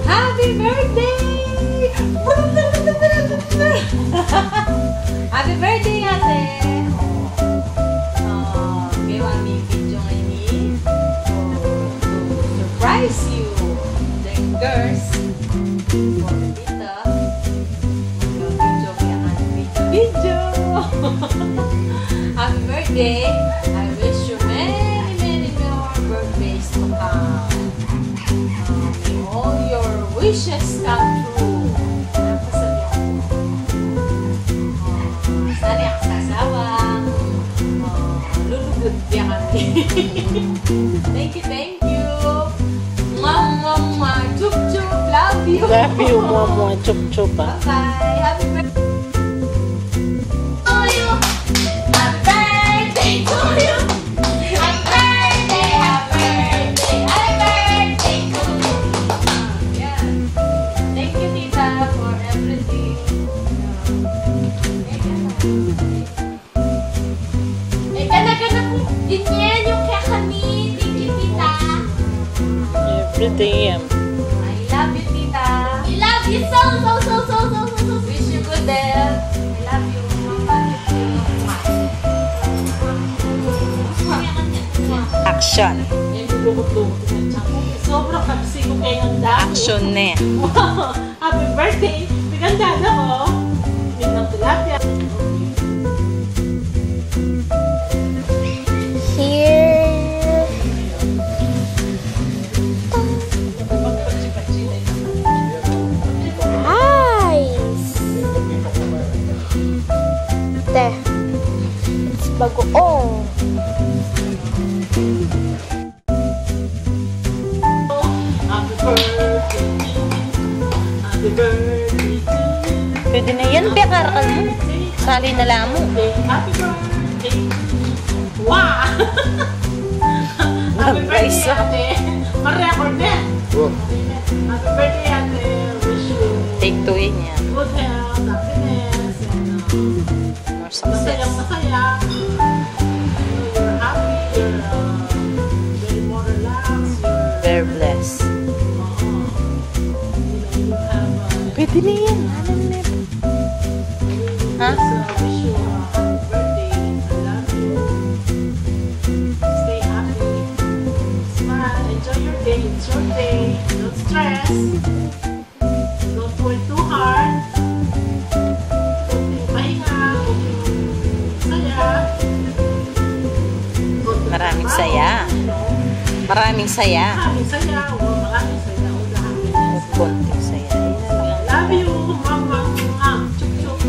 Happy birthday! Happy birthday, ate! May mami video ngayon to surprise you. The girls. For tita. Video! Happy birthday! I wish you many more birthdays to come. May all your wishes come true. Sana yung sasawa. Lulugod niya kami. Thank you. Mama, chup chup. Love you. Love you, mama. Chup chup. Bye-bye. Happy birthday. Everything. I love you, tita. I love you so. Wish you good health. I love you. Action. Sobrang kapsi ko kayo ng dami. Action na. Wow! Happy birthday! Maganda na ko. Hindi ng tilapia. It's bagoong. Happy birthday. Happy birthday. Pwede na yan, Bekar. Sali na lang mo. Happy birthday. Wow! Happy birthday, ate. Ma-record na. Happy birthday, ate. Wish you Take two in yan. good health, happiness, and More success. masaya. You're happy, you're very more relaxed, Very blessed. you have Pwede na yan. Ha? wish you a happy birthday. I love you. Stay happy. Smile. Enjoy your day. It's your day. Don't stress. Don't work too hard. Kunting pahinga. Kunting saya. Maraming saya. Maraming saya. Maraming saya. Maraming saya. Happiness. Konting saya. Love you, mama. Chup chup.